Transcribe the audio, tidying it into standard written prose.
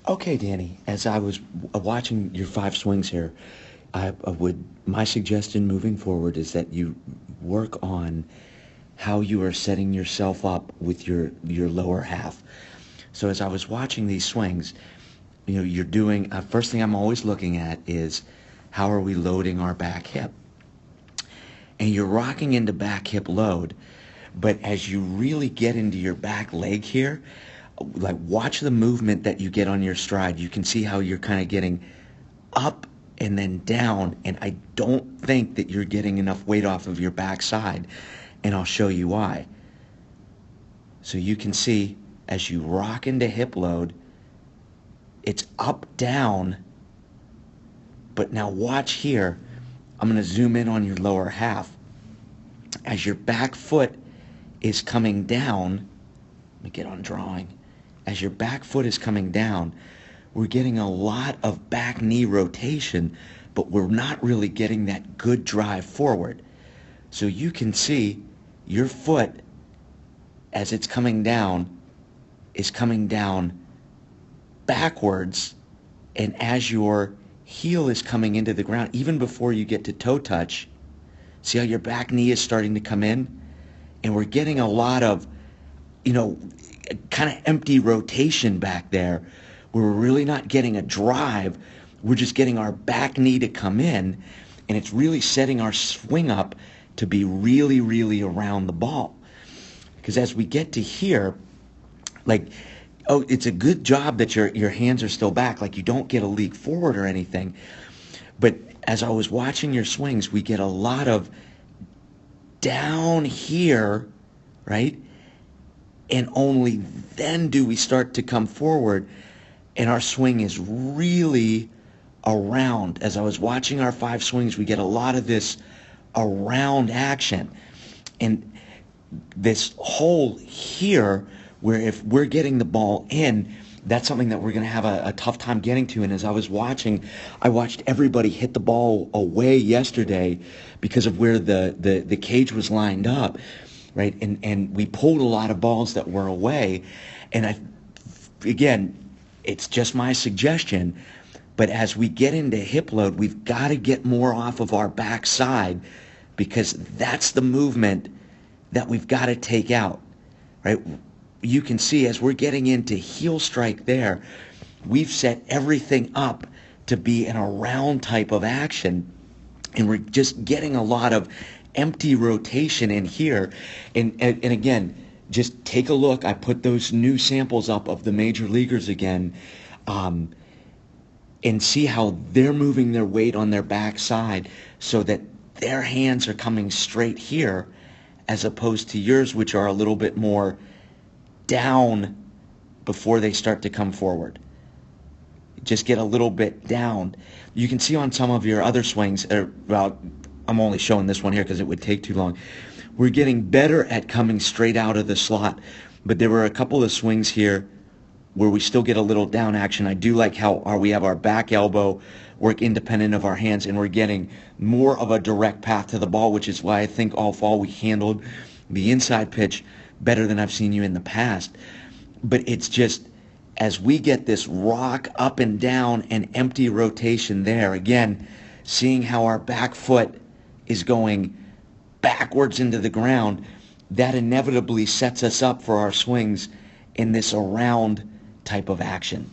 Okay, Danny, as I was watching your five swings here, my suggestion moving forward is that you work on how you are setting yourself up with your lower half. So as I was watching these swings, you're doing, first thing I'm always looking at is how are we loading our back hip? And you're rocking into back hip load, but as you really get into your back leg here, like watch the movement that you get on your stride. You can see how you're kind of getting up and then down, and I don't think that you're getting enough weight off of your backside, and I'll show you why. So you can see as you rock into hip load, it's up, down, but now watch here. I'm going to zoom in on your lower half. As your back foot is coming down, let me get on drawing. As your back foot is coming down, we're getting a lot of back knee rotation, but we're not really getting that good drive forward. So you can see your foot, as it's coming down, is coming down backwards, and as your heel is coming into the ground, even before you get to toe touch, see how your back knee is starting to come in? And we're getting a lot of, kind of empty rotation back there. We're really not getting a drive. We're just getting our back knee to come in, and it's really setting our swing up to be really, really around the ball. Because as we get to here, it's a good job that your hands are still back, like you don't get a leak forward or anything. But as I was watching your swings, we get a lot of down here, right? And only then do we start to come forward, and our swing is really around. As I was watching our five swings, we get a lot of this around action. And this hole here, where if we're getting the ball in, that's something that we're going to have a tough time getting to. And as I was watching, I watched everybody hit the ball away yesterday because of where the cage was lined up, right? And we pulled a lot of balls that were away. And again, it's just my suggestion, but as we get into hip load, we've got to get more off of our backside, because that's the movement that we've got to take out, right? You can see as we're getting into heel strike there, we've set everything up to be an around type of action, and we're just getting a lot of empty rotation in here. And again, just take a look. I put those new samples up of the major leaguers again, and see how they're moving their weight on their backside so that their hands are coming straight here, as opposed to yours, which are a little bit more down before they start to come forward. Just get a little bit down. You can see on some of your other swings, well, I'm only showing this one here because it would take too long. We're getting better at coming straight out of the slot, but there were a couple of swings here where we still get a little down action. I do like how we have our back elbow work independent of our hands, and we're getting more of a direct path to the ball, which is why I think all fall we handled the inside pitch better than I've seen you in the past. But it's just, as we get this rock up and down and empty rotation there, again, seeing how our back foot is going backwards into the ground, that inevitably sets us up for our swings in this around type of action.